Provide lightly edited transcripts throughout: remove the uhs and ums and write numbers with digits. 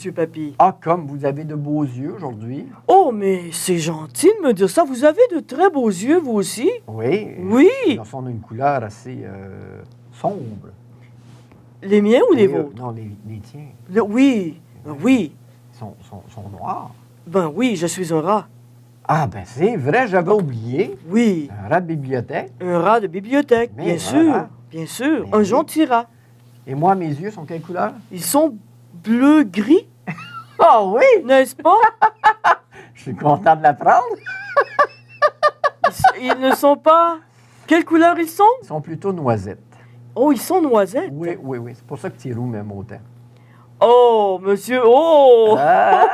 Monsieur Papy. Ah, comme vous avez de beaux yeux aujourd'hui. Oh, mais c'est gentil de me dire ça. Vous avez de très beaux yeux, vous aussi? Oui. Oui. Ils sont d'une couleur assez sombre. Les miens ou les Et, vôtres? non, les tiens. Oui, oui. Sont noirs. Ben oui, je suis un rat. Ah, ben c'est vrai, j'avais oublié. Oui, Un rat de bibliothèque. un rat de bibliothèque, Mais bien voilà. sûr, bien sûr. Mais Un oui. gentil rat. Et moi, mes yeux sont quelle couleur? Ils sont bleu-gris, Oh oui! n'est-ce pas? Je suis content de l'apprendre. Ils ne sont pas... Quelle couleur ils sont? Ils sont plutôt noisettes. Oh, ils sont noisettes. Oui, oui, oui. C'est pour ça que Thierry m'aime autant. Oh, monsieur, oh! Ah!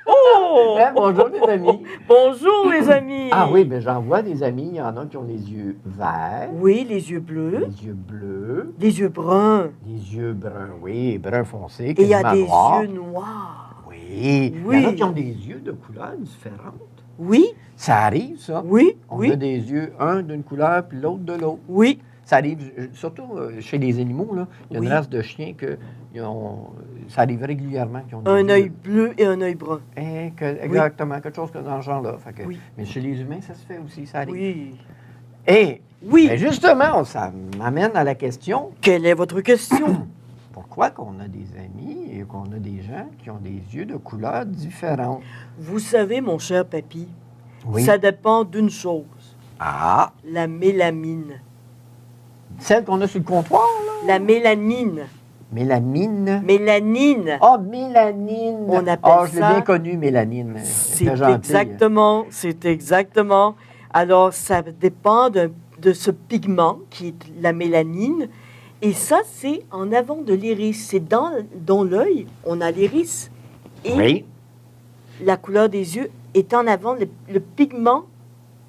Oh! Hein, bonjour, les amis. Bonjour, les amis. Ah oui, ben j'en vois des amis. Il y en a qui ont les yeux verts, Oui, les yeux bleus, les yeux bleus, les yeux bruns. les yeux bruns, oui, brun foncé, Et il y a quasiment des noirs. yeux noirs. Oui. Il y en a Oui. qui ont des yeux de couleurs différentes. Oui, Ça arrive, ça. oui, On oui, a des yeux, un d'une couleur, puis l'autre de l'autre. oui. Ça arrive, surtout chez les animaux, là. Il y a une Oui. race de chiens que ça arrive régulièrement qu'ils ont des Un yeux. œil bleu et un œil brun. Exactement, quelque chose dans ce genre-là. Fait que- Oui. Mais chez les humains, ça se fait aussi, ça arrive. Oui. Et Oui. ben justement, ça m'amène à la question, Quelle est votre question? pourquoi qu'on a des amis et qu'on a des gens qui ont des yeux de couleurs différentes? Vous savez, mon cher papy, Oui. ça dépend d'une chose, Ah, la mélamine. celle qu'on a sur le comptoir, là? La mélanine. Mélamine. Mélanine. Oh, mélanine. On appelle Ah, je l'ai ça- bien connu, mélanine. C'est C'était gentil. exactement, c'est exactement. Alors, ça dépend de ce pigment qui est la mélanine. Et ça, c'est en avant de l'iris. C'est dans l'œil, on a l'iris. Et Oui. la couleur des yeux est en avant, le pigment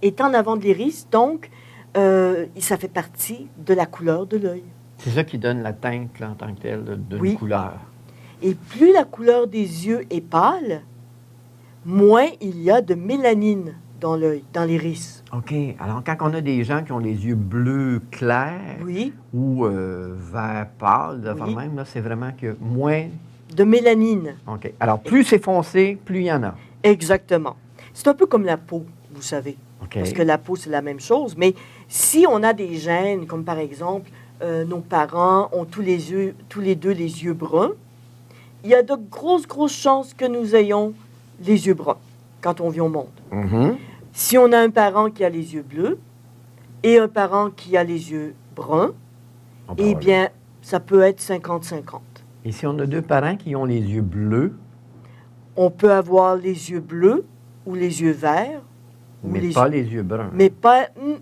est en avant de l'iris. Donc, ça fait partie de la couleur de l'œil. C'est ça qui donne la teinte, là, en tant que telle, d'une Oui. couleur. Et plus la couleur des yeux est pâle, moins il y a de mélanine dans l'œil, dans l'iris. OK. Alors, quand on a des gens qui ont les yeux bleus clairs Oui, ou vert pâle, de Oui. même, là, c'est vraiment que moins... de mélanine, OK. Alors, plus c'est foncé, plus il y en a. exactement. C'est un peu comme la peau, vous savez, OK. parce que la peau, c'est la même chose. Mais si on a des gènes, comme par exemple, nos parents ont tous les deux les yeux bruns, il y a de grosses chances que nous ayons les yeux bruns quand on vit au monde. Mhm. Si on a un parent qui a les yeux bleus et un parent qui a les yeux bruns, On peut eh avoir- bien, ça peut être 50-50. Et si on a deux parents qui ont les yeux bleus, On peut avoir les yeux bleus ou les yeux verts, ou mais les pas yeux- les yeux bruns, mais pas... à moins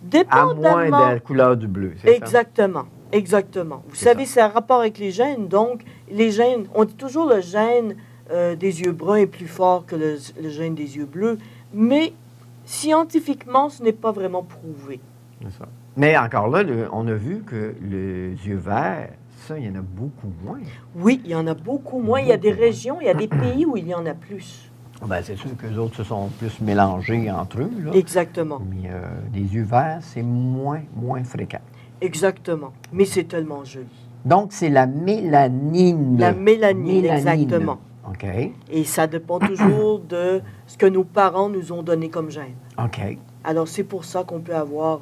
dépendamment... de la couleur du bleu, c'est ça? Exactement, exactement. Vous C'est savez, c'est un rapport avec les gènes. Donc, les gènes, on dit toujours le gène des yeux bruns est plus fort que le gène des yeux bleus, mais scientifiquement, ce n'est pas vraiment prouvé. C'est ça. Mais encore là, on a vu que les yeux verts, ça, il y en a beaucoup moins. Oui, il y en a beaucoup moins. Il y a des Beaucoup moins. régions, il y a des pays où il y en a plus. Ben, c'est sûr que les autres se sont plus mélangés entre eux, là. Exactement, Mais les yeux verts, c'est moins fréquent. exactement. Mais c'est tellement joli. Donc, c'est la mélanine. La mélanine, exactement. OK. Et ça dépend toujours de ce que nos parents nous ont donné comme gène. OK. Alors, c'est pour ça qu'on peut avoir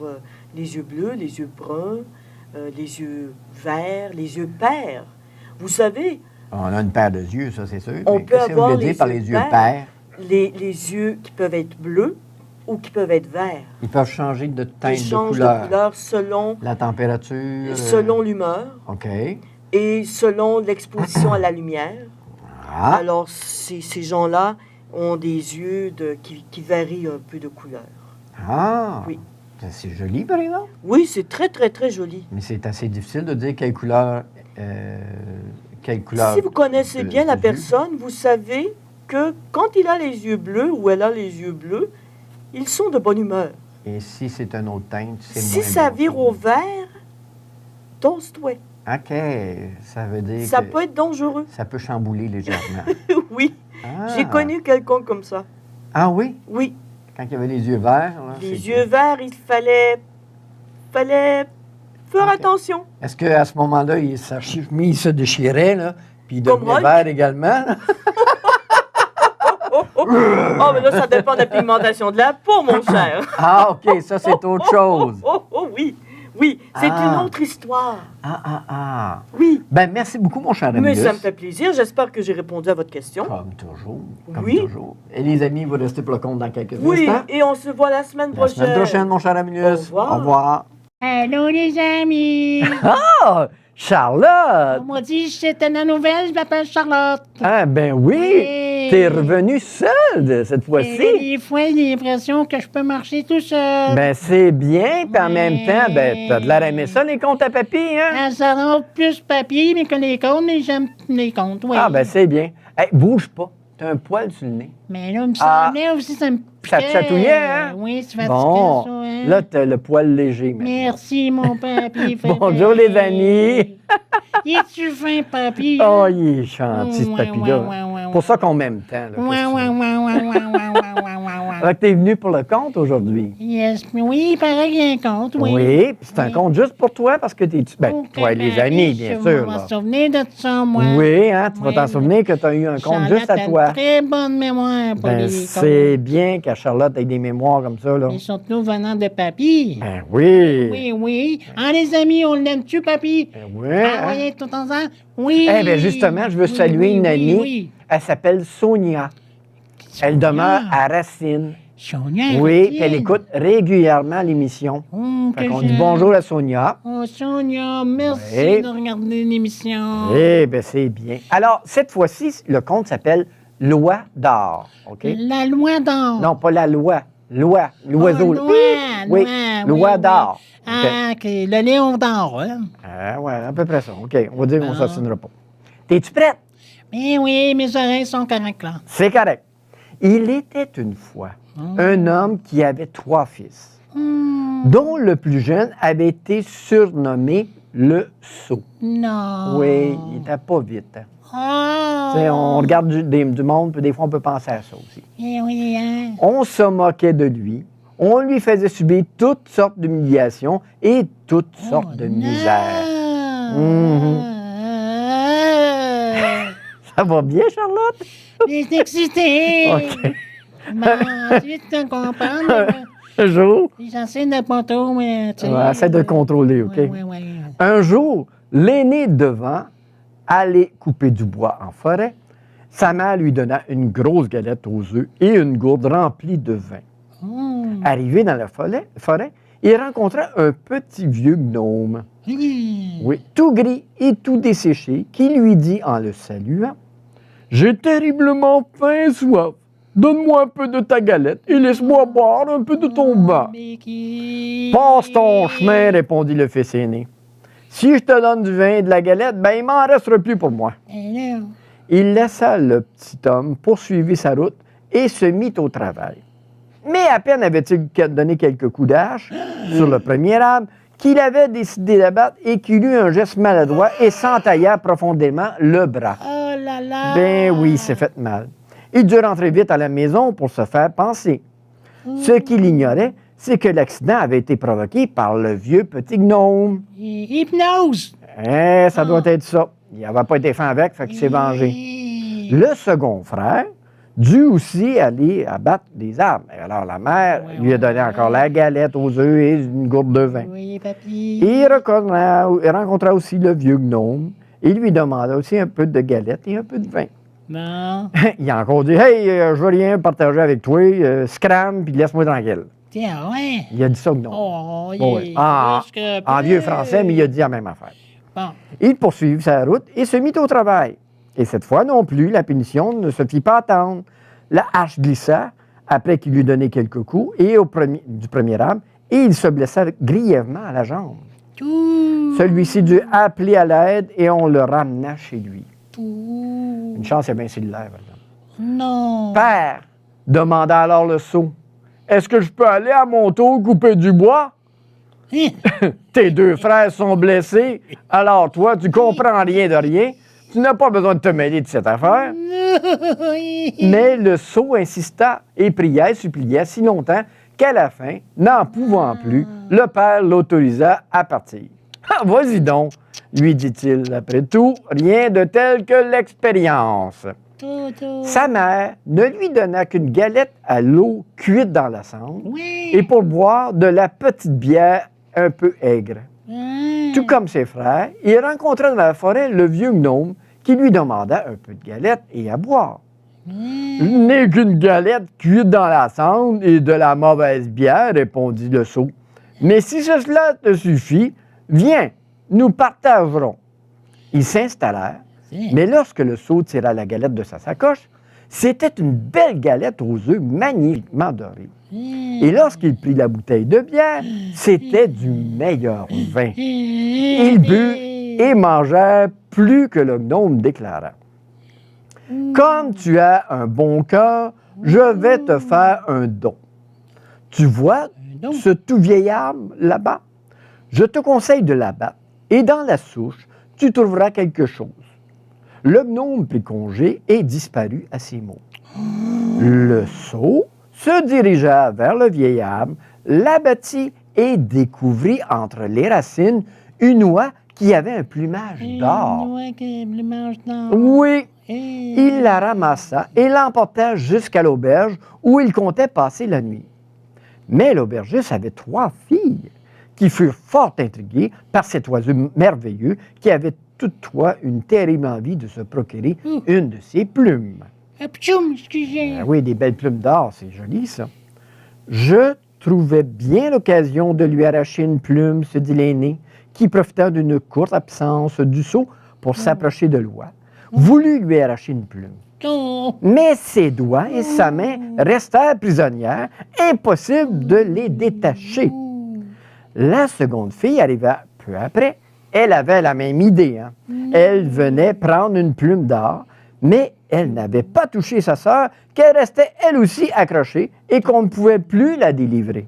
les yeux bleus, les yeux bruns, les yeux verts, les yeux pairs. Vous savez, On a une paire de yeux, ça, c'est sûr. On Mais peut qu'est-ce que vous avoir voulez dire les par yeux les yeux verts. pairs? les yeux qui peuvent être bleus ou qui peuvent être verts. Ils peuvent changer de teinte, Ils de changent couleur. de couleur selon, La température. selon l'humeur OK. et selon l'exposition à la lumière. Ah, Alors, ces gens-là ont des yeux qui varient un peu de couleur. ah. Oui. C'est joli, par exemple. Oui, c'est très, très, très joli. Mais c'est assez difficile de dire quelle couleur. Quelle couleur. Si vous connaissez de- bien la de yeux. personne, vous savez que quand il a les yeux bleus ou elle a les yeux bleus, ils sont de bonne humeur. Et si c'est une autre teinte, c'est Si moins ça bon. vire au vert, toast-toi. OK. Ça veut dire Ça que peut être dangereux. ça peut chambouler légèrement. Oui, Ah. j'ai connu quelqu'un comme ça. Ah oui? Oui, Quand il y avait les yeux verts. là, les c'est- yeux verts, il fallait faire Ok. attention. Est-ce qu'à ce moment-là, sa chemise se déchirait, là, Puis il Comme devenait Hulk? vert également. Oh, mais là, ça dépend de la pigmentation de la peau, mon cher. Ah, OK, ça, c'est autre chose. Oui. Oui, c'est Ah. une autre histoire. Ah. Oui. Ben, merci beaucoup, mon cher Mais Amulus. ça me fait plaisir. J'espère que j'ai répondu à votre question. Comme toujours. Comme Oui. toujours. Et les amis, vous restez pour le compte dans quelques Oui, instants. et on se voit la semaine La prochaine. semaine prochaine, mon cher Amulus. Au revoir. Au revoir. Allô, les amis! Ah, Charlotte! On m'a dit que c'était la nouvelle, je m'appelle Charlotte. Ah, ben oui! Oui. T'es revenue seule cette Et fois-ci. des fois, j'ai l'impression que je peux marcher tout seul. Ben, c'est bien, puis en même Ouais. temps, ben, t'as de l'air aimé ça, les comptes à papy, hein? Ça rend plus papier, mais que les comptes, mais j'aime les comptes, oui. Ah, ben, c'est bien. Hey, bouge pas. T'as un poil sur le nez. Mais là, il me Ah. semblait aussi, ça me Ça te piquait. chatouillait, hein? Oui, c'est Bon, fatigant, ça, hein? là, t'as le poil léger, maintenant. Merci, mon papy. Bonjour, les amis. Es-tu fin, papy? Oh, il est gentil, ce Ouais, papy-là. ouais. Pour ça qu'on m'aime tant. Là, Ouais, qu'est-ce que tu ouais. veux? Fait que t'es venu pour le compte aujourd'hui. Yes, mais oui, il paraît qu'il y a un compte, oui. Oui, puis c'est un Oui. compte juste pour toi parce que t'es... Ben, Ok, toi et les ben, amis, je bien vais sûr. me là. souvenir de ça, moi. Oui, hein, tu vas Oui, t'en oui. souvenir que tu as eu un compte juste à Charlotte a toi. une très bonne mémoire pour Ben, les c'est comptes. bien qu'à Charlotte ait des mémoires comme ça, là. Et surtout venant de papy. Ben oui. Oui. Ah, les amis, on l'aime-tu, papy? Ben oui. Ah, hein. oui, tout ensemble? Oui. Eh bien, justement, je veux Oui, saluer oui, une oui, amie. Oui. Elle s'appelle Sonia. Elle demeure à Racine. Sonia. Oui, Racine. puis elle écoute régulièrement l'émission. Oh, Fait que qu'on dit j'aime. bonjour à Sonia. Oh, Sonia, merci Oui. de regarder l'émission. Eh bien, c'est bien. Alors, cette fois-ci, le conte s'appelle Loi d'or. OK? La loi d'or. Non, pas la loi. Loi. L'oiseau. Oh, là. loi, Oui. loi, Loi oui, d'or. oui. Ah, OK. Le Léon d'or, hein? Ah, ouais, à peu près ça. OK, on va dire qu'on ne Ah. s'obstinera pas. T'es-tu prête? Mais oui, mes oreilles sont correctes, là. C'est correct. Il était une fois un homme qui avait 3 fils, dont le plus jeune avait été surnommé le sot. Non. Oui, il n'était pas vite. Hein. Ah. Tu sais, on regarde du monde, puis des fois, on peut penser à ça aussi. Eh oui, hein? On se moquait de lui. On lui faisait subir toutes sortes d'humiliations et toutes sortes de misères. Ça va bien, Charlotte? J'ai excité. OK. Bon, ensuite, tu comprends. Un jour, J'essaie de pas trop, mais... tu sais. ouais, essaie de contrôler, OK? Oui. Un jour, l'aîné devant allait couper du bois en forêt. Sa mère lui donna une grosse galette aux œufs et une gourde remplie de vin. Arrivé dans la forêt, il rencontra un petit vieux gnome, oui, tout gris et tout desséché, qui lui dit en le saluant, « J'ai terriblement faim et soif. Donne-moi un peu de ta galette et laisse-moi boire un peu de ton vin. » Passe ton chemin, répondit le fils aîné. Si je te donne du vin et de la galette, ben il m'en restera plus pour moi. Il laissa le petit homme poursuivre sa route et se mit au travail. Mais à peine avait-il donné quelques coups d'hache sur le premier arbre qu'il avait décidé d'abattre et qu'il eut un geste maladroit et s'entailla profondément le bras. Oh là là! Ben oui, il s'est fait mal. Il dut rentrer vite à la maison pour se faire panser. Ce qu'il ignorait, c'est que l'accident avait été provoqué par le vieux petit gnome. Hypnose! Ça doit être ça. Il n'avait pas été fin avec, fait qu'il s'est vengé. Le second frère dut aussi aller abattre des arbres. Alors la mère lui a donné encore la galette aux œufs et une gourde de vin. Oui, papy. Et il rencontra aussi le vieux gnome et lui demanda aussi un peu de galette et un peu de vin. Non. Il a encore dit « Hey, je veux rien partager avec toi, scram, puis laisse-moi tranquille. Tiens, ouais. » Il a dit ça au gnome. Oh, il Ouais. est En vieux français, mais il a dit la même affaire. Bon. Il poursuivit sa route et se mit au travail. Et cette fois non plus, la punition ne se fit pas attendre. La hache glissa après qu'il lui donnait quelques coups du premier arbre et il se blessa grièvement à la jambe. Celui-ci dut appeler à l'aide et on le ramena chez lui. Une chance, il y a bien cellulaire, par exemple. Non. Père, demanda alors le sot, est-ce que je peux aller à mon tour couper du bois? Tes 2 frères sont blessés, alors toi, tu comprends rien de rien. Tu n'as pas besoin de te mêler de cette affaire. Mais le sot insista et pria et supplia si longtemps qu'à la fin, n'en pouvant plus, le père l'autorisa à partir. Ah, vas-y donc, lui dit-il. Après tout, rien de tel que l'expérience. Sa mère ne lui donna qu'une galette à l'eau cuite dans la cendre Oui. et pour boire de la petite bière un peu aigre. Tout comme ses frères, il rencontra dans la forêt le vieux gnome qui lui demanda un peu de galette et à boire. « N'est qu'une galette cuite dans la cendre et de la mauvaise bière, répondit le sot. Mais si cela te suffit, viens, nous partagerons. Ils s'installèrent, mais lorsque le sot tira la galette de sa sacoche, c'était une belle galette aux œufs magnifiquement dorés. Et lorsqu'il prit la bouteille de bière, c'était du meilleur vin. Il but et mangèrent plus que le gnome déclara. Comme tu as un bon cœur, je vais te faire un don. Tu vois ce tout vieil arbre là-bas? Je te conseille de l'abattre et dans la souche, tu trouveras quelque chose. Le gnome prit congé et disparut à ces mots. Le sot se dirigea vers le vieil arbre, l'abattit et découvrit entre les racines une oie qui avait un plumage d'or. Oui, il la ramassa et l'emporta jusqu'à l'auberge où il comptait passer la nuit. Mais l'aubergiste avait 3 filles qui furent fort intriguées par cet oiseau merveilleux qui avait toutefois une terrible envie de se procurer une de ses plumes. Excusez. Oui, des belles plumes d'or, c'est joli ça. Je trouvais bien l'occasion de lui arracher une plume, se dit l'aîné, qui profitant d'une courte absence du sot pour s'approcher de l'oie, voulut lui arracher une plume. Mais ses doigts et sa main restèrent prisonnières, impossible de les détacher. La seconde fille arriva peu après. Elle avait la même idée. Hein? Elle venait prendre une plume d'or, mais elle n'avait pas touché sa sœur, qu'elle restait elle aussi accrochée et qu'on ne pouvait plus la délivrer.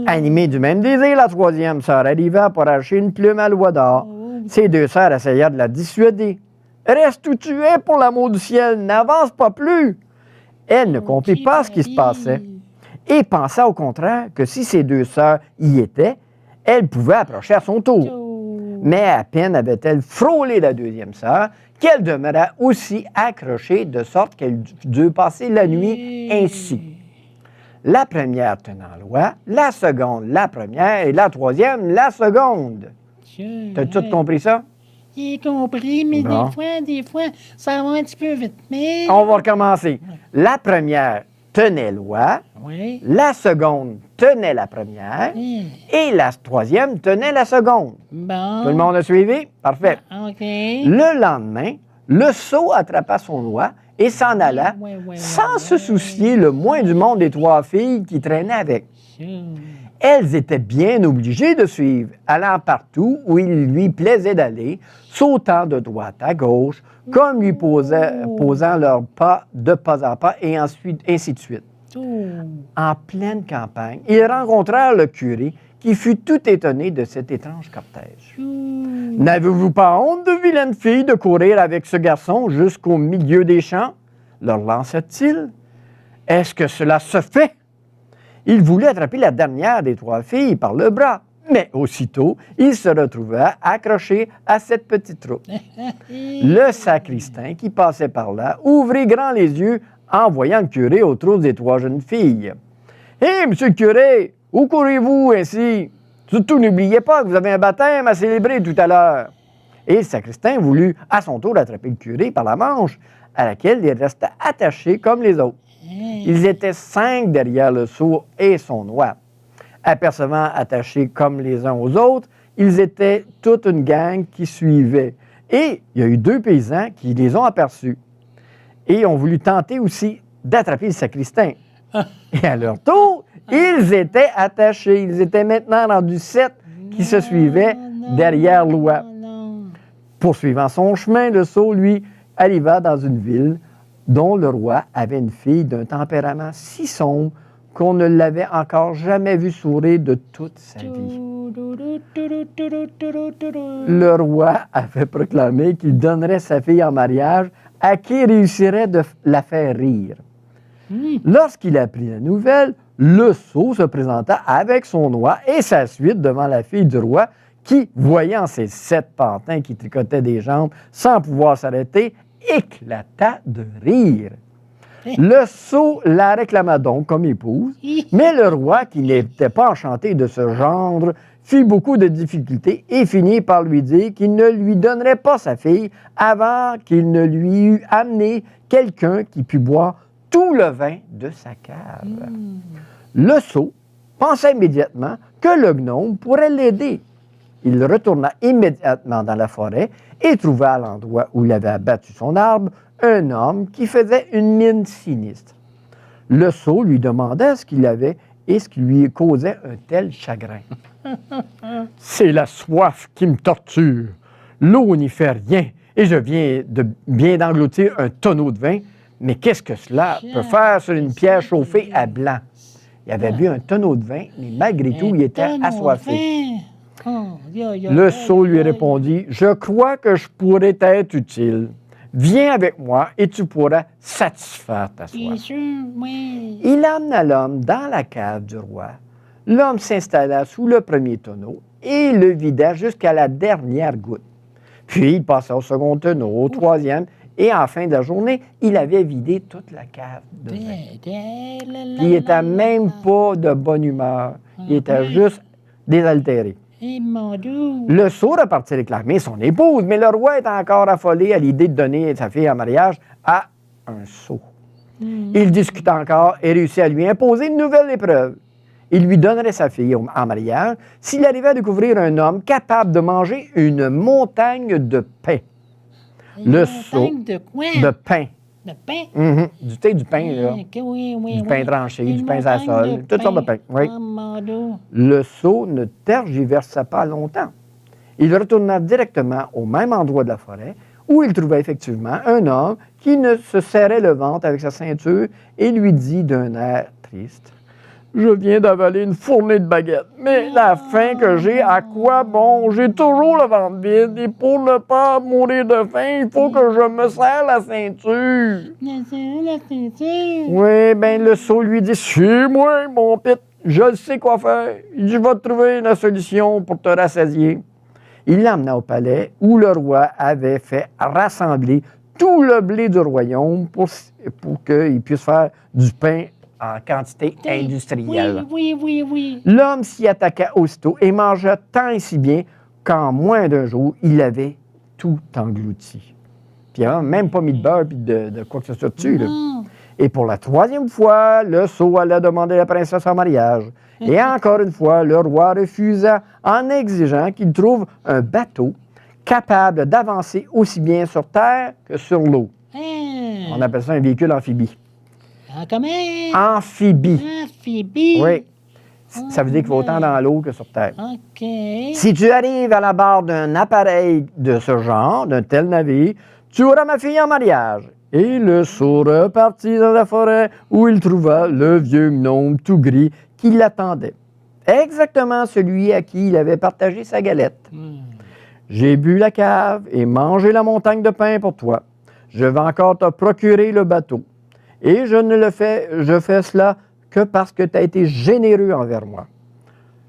Animée du même désir, la troisième sœur arriva pour arracher une plume à l'oie d'or. Ses 2 sœurs essayèrent de la dissuader. « Reste où tu es, pour l'amour du ciel, n'avance pas plus! » Elle ne comprit pas ce qui se passait et pensa au contraire que si ses 2 sœurs y étaient, elle pouvait approcher à son tour. Mais à peine avait-elle frôlé la deuxième sœur qu'elle demeura aussi accrochée de sorte qu'elle dut passer la nuit ainsi. La première tenant l'oie, la seconde la première et la troisième la seconde. T'as tout compris ça? J'ai compris, mais Bon. des fois, ça va un petit peu vite. Mais... On va recommencer. La première tenait l'oie, Oui. la seconde tenait la première et la troisième tenait la seconde. Bon. Tout le monde a suivi? Parfait. OK. Le lendemain, le sot attrapa son oie et s'en alla sans se soucier le moins du monde des 3 filles qui traînaient avec. Elles étaient bien obligées de suivre, allant partout où il lui plaisait d'aller, sautant de droite à gauche, comme lui posant leurs pas de pas en pas, et ensuite, ainsi de suite. En pleine campagne, ils rencontrèrent le curé, qui fut tout étonné de cet étrange cortège. « N'avez-vous pas honte, de vilaine fille, de courir avec ce garçon jusqu'au milieu des champs? » leur lança-t-il. « Est-ce que cela se fait? » Il voulut attraper la dernière des 3 filles par le bras, mais aussitôt, il se retrouva accroché à cette petite troupe. Le sacristain qui passait par là ouvrit grand les yeux en voyant le curé aux trousses des 3 jeunes filles. « Hé, monsieur le curé, où courez-vous ainsi? Surtout, n'oubliez pas que vous avez un baptême à célébrer tout à l'heure. » Et le sacristain voulut à son tour attraper le curé par la manche, à laquelle il resta attaché comme les autres. Ils étaient 5 derrière le sot et son oie. Apercevant attachés comme les uns aux autres, ils étaient toute une gang qui suivait. Et il y a eu 2 paysans qui les ont aperçus. Et ont voulu tenter aussi d'attraper le sacristain. Et à leur tour, ils étaient attachés. Ils étaient maintenant rendus 7 qui se suivaient derrière l'oie. Poursuivant son chemin, le sot, lui, arriva dans une ville dont le roi avait une fille d'un tempérament si sombre qu'on ne l'avait encore jamais vu sourire de toute sa vie. Le roi avait proclamé qu'il donnerait sa fille en mariage à qui réussirait de la faire rire. Lorsqu'il apprit la nouvelle, le sot se présenta avec son oie et sa suite devant la fille du roi qui, voyant ces 7 pantins qui tricotaient des jambes sans pouvoir s'arrêter, éclata de rire. Le sot la réclama donc comme épouse, mais le roi, qui n'était pas enchanté de ce gendre, fit beaucoup de difficultés et finit par lui dire qu'il ne lui donnerait pas sa fille avant qu'il ne lui eût amené quelqu'un qui pût boire tout le vin de sa cave. Le sot pensa immédiatement que le gnome pourrait l'aider. Il retourna immédiatement dans la forêt et trouva à l'endroit où il avait abattu son arbre un homme qui faisait une mine sinistre. Le sot lui demanda ce qu'il avait et ce qui lui causait un tel chagrin. « C'est la soif qui me torture. L'eau n'y fait rien et je viens de bien d'engloutir un tonneau de vin. Mais qu'est-ce que cela peut faire sur une pierre chauffée à blanc? » Il avait bu un tonneau de vin, mais malgré tout, il était assoiffé. Le sot lui répondit, « Je crois que je pourrais t'être utile. Viens avec moi et tu pourras satisfaire ta soif. » Il amena l'homme dans la cave du roi. L'homme s'installa sous le premier tonneau et le vida jusqu'à la dernière goutte. Puis il passa au second tonneau, au troisième, et en fin de la journée, il avait vidé toute la cave de vin. Il n'était même pas de bonne humeur. Il était juste désaltéré. Le sot repartit réclamer son épouse, mais le roi est encore affolé à l'idée de donner sa fille en mariage à un sot. Il discuta encore et réussit à lui imposer une nouvelle épreuve. Il lui donnerait sa fille en mariage s'il arrivait à découvrir un homme capable de manger une montagne de pain. Le sot de quoi? de pain. De pain? Du pain, là. Du pain tranché, du pain à sol, toutes sortes de pain. Oui. Le sot ne tergiversa pas longtemps. Il retourna directement au même endroit de la forêt où il trouva effectivement un homme qui ne se serrait le ventre avec sa ceinture et lui dit d'un air triste: « Je viens d'avaler une fournée de baguettes, mais la faim que j'ai, à quoi bon? J'ai toujours le ventre vide et pour ne pas mourir de faim, il faut que je me serre la ceinture. » Oui, bien, le sot lui dit: « Suis-moi, mon pit, je sais quoi faire. Je vais te trouver une solution pour te rassasier. » Il l'emmena au palais où le roi avait fait rassembler tout le blé du royaume pour qu'il puisse faire du pain en quantité industrielle. Oui. L'homme s'y attaqua aussitôt et mangea tant et si bien qu'en moins d'un jour, il avait tout englouti. Puis il n'a même pas mis de beurre et de quoi que ce soit dessus. Là. Et pour la 3e fois, le sot alla demander la princesse en mariage. Et encore une fois, le roi refusa en exigeant qu'il trouve un bateau capable d'avancer aussi bien sur terre que sur l'eau. On appelle ça un véhicule amphibie. Comment? Amphibie. Amphibie? Oui. Ça veut dire qu'il va autant dans l'eau que sur terre. OK. Si tu arrives à la barre d'un appareil de ce genre, d'un tel navire, tu auras ma fille en mariage. Et le sot repartit dans la forêt où il trouva le vieux gnome tout gris qui l'attendait. Exactement celui à qui il avait partagé sa galette. J'ai bu la cave et mangé la montagne de pain pour toi. Je vais encore te procurer le bateau. Et je fais cela que parce que tu as été généreux envers moi.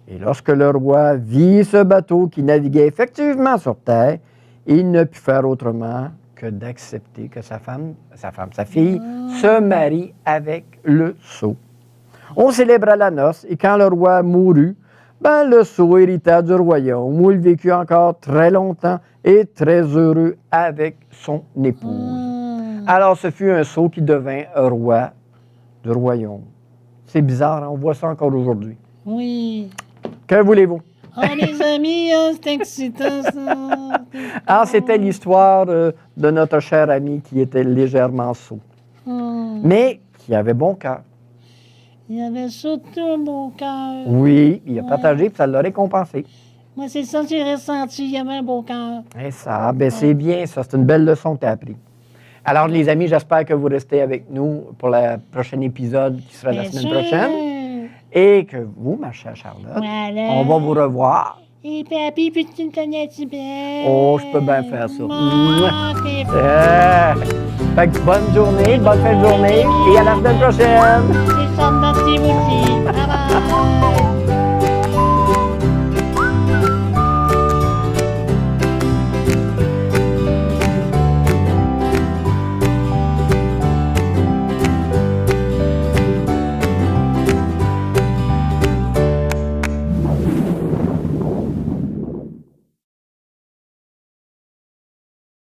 Et lorsque le roi vit ce bateau qui naviguait effectivement sur terre, il ne put faire autrement que d'accepter que sa fille, se marie avec le sot. On célébra la noce et quand le roi mourut, le sot hérita du royaume où il vécut encore très longtemps et très heureux avec son épouse. Alors, ce fut un sot qui devint roi du royaume. C'est bizarre, hein? On voit ça encore aujourd'hui. Oui. Que voulez-vous? Oh, les amis, c'est excitant, ça. Alors, c'était l'histoire de notre cher ami qui était légèrement sot, mais qui avait bon cœur. Il avait surtout un beau cœur. Oui, il a partagé et ça l'a récompensé. Moi, c'est ça que j'ai ressenti, il avait un beau cœur. Et ça, c'est bien ça. C'est une belle leçon que tu as appris. Alors, les amis, j'espère que vous restez avec nous pour le prochain épisode qui sera la semaine prochaine. Et que vous, ma chère Charlotte, on va vous revoir. Et papy, peux-tu me donner un petit bec? Oh, je peux bien faire ça. Okay. Fait que bonne journée, bonne fin de journée et à la semaine prochaine. C'est ça, merci aussi. Bye bye.